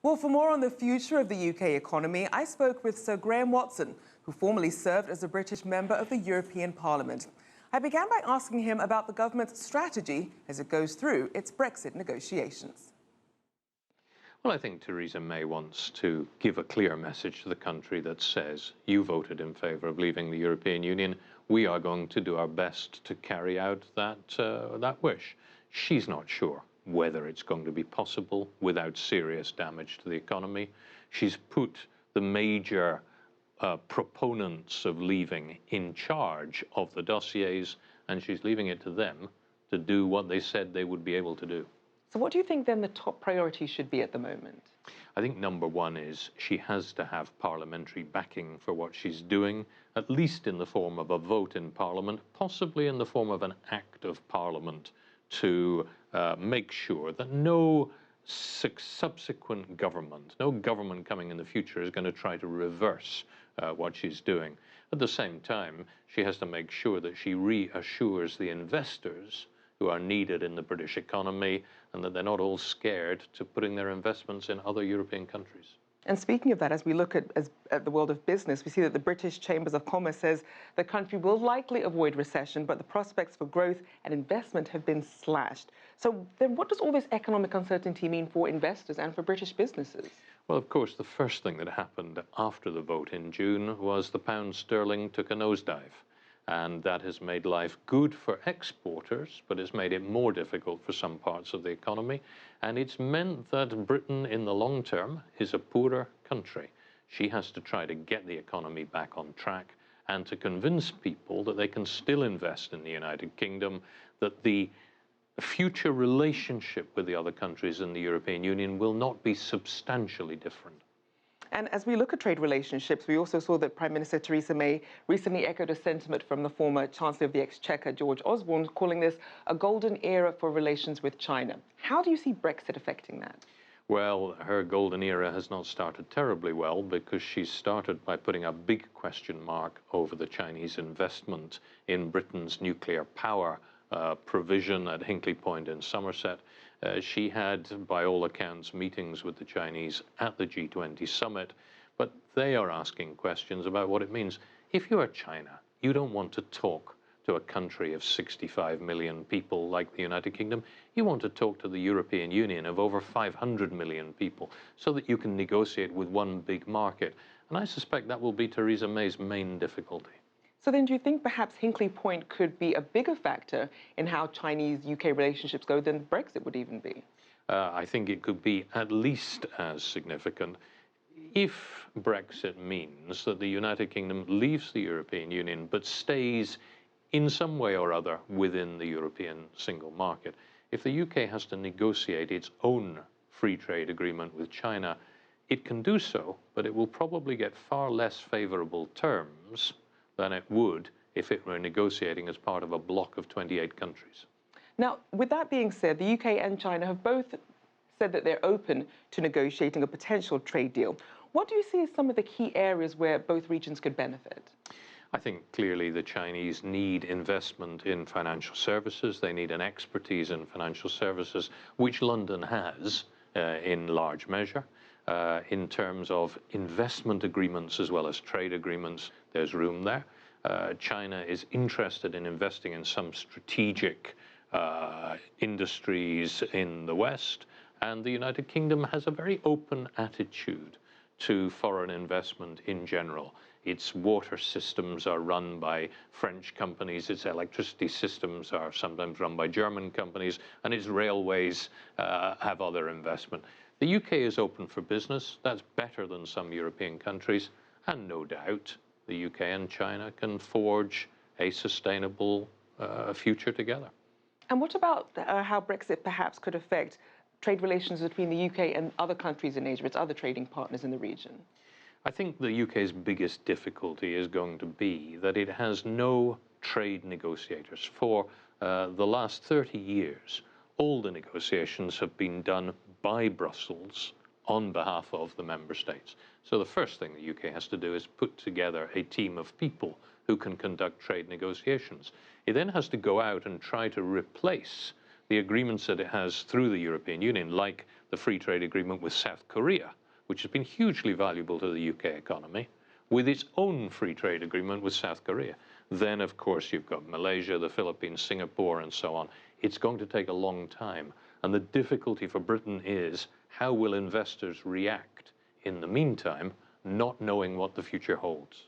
Well, for more on the future of the UK economy, I spoke with Sir Graham Watson, who formerly served as a British member of the European Parliament. I began by asking him about the government's strategy as it goes through its Brexit negotiations. Well, I think Theresa May wants to give a clear message to the country that says, you voted in favour of leaving the European Union. We are going to do our best to carry out that wish. She's not sure whether it's going to be possible without serious damage to the economy. She's put the major proponents of leaving in charge of the dossiers, and she's leaving it to them to do what they said they would be able to do. So what do you think then the top priority should be at the moment? I think number one is she has to have parliamentary backing for what she's doing, at least in the form of a vote in Parliament, possibly in the form of an act of Parliament to make sure that no subsequent government, no government coming in the future is going to try to reverse what she's doing. At the same time, she has to make sure that she reassures the investors who are needed in the British economy and that they're not all scared to putting their investments in other European countries. And speaking of that, as we look at the world of business, we see that the British Chambers of Commerce says the country will likely avoid recession, but the prospects for growth and investment have been slashed. So then what does all this economic uncertainty mean for investors and for British businesses? Well, of course, the first thing that happened after the vote in June was the pound sterling took a nosedive. And that has made life good for exporters, but it's made it more difficult for some parts of the economy. And it's meant that Britain, in the long term, is a poorer country. She has to try to get the economy back on track and to convince people that they can still invest in the United Kingdom, that the future relationship with the other countries in the European Union will not be substantially different. And as we look at trade relationships, we also saw that Prime Minister Theresa May recently echoed a sentiment from the former Chancellor of the Exchequer, George Osborne, calling this a golden era for relations with China. How do you see Brexit affecting that? Well, her golden era has not started terribly well because she started by putting a big question mark over the Chinese investment in Britain's nuclear power provision at Hinkley Point in Somerset. She had, by all accounts, meetings with the Chinese at the G20 summit, but they are asking questions about what it means. If you are China, you don't want to talk to a country of 65 million people like the United Kingdom. You want to talk to the European Union of over 500 million people so that you can negotiate with one big market. And I suspect that will be Theresa May's main difficulty. So then do you think perhaps Hinkley Point could be a bigger factor in how Chinese-UK relationships go than Brexit would even be? I think it could be at least as significant. If Brexit means that the United Kingdom leaves the European Union but stays in some way or other within the European single market, if the UK has to negotiate its own free trade agreement with China, it can do so, but it will probably get far less favourable terms than it would if it were negotiating as part of a bloc of 28 countries. Now, with that being said, the UK and China have both said that they're open to negotiating a potential trade deal. What do you see as some of the key areas where both regions could benefit? I think clearly the Chinese need investment in financial services. They need an expertise in financial services, which London has in large measure. In terms of investment agreements as well as trade agreements, there's room there. China is interested in investing in some strategic industries in the West, and the United Kingdom has a very open attitude to foreign investment in general. Its water systems are run by French companies, its electricity systems are sometimes run by German companies, and its railways have other investment. The UK is open for business. That's better than some European countries. And no doubt the UK and China can forge a sustainable future together. And what about how Brexit perhaps could affect trade relations between the UK and other countries in Asia, its other trading partners in the region? I think the UK's biggest difficulty is going to be that it has no trade negotiators. For the last 30 years, all the negotiations have been done by Brussels on behalf of the member states. So the first thing the UK has to do is put together a team of people who can conduct trade negotiations. It then has to go out and try to replace the agreements that it has through the European Union, like the free trade agreement with South Korea, which has been hugely valuable to the UK economy, with its own free trade agreement with South Korea. Then, of course, you've got Malaysia, the Philippines, Singapore, and so on. It's going to take a long time. And the difficulty for Britain is, how will investors react in the meantime, not knowing what the future holds?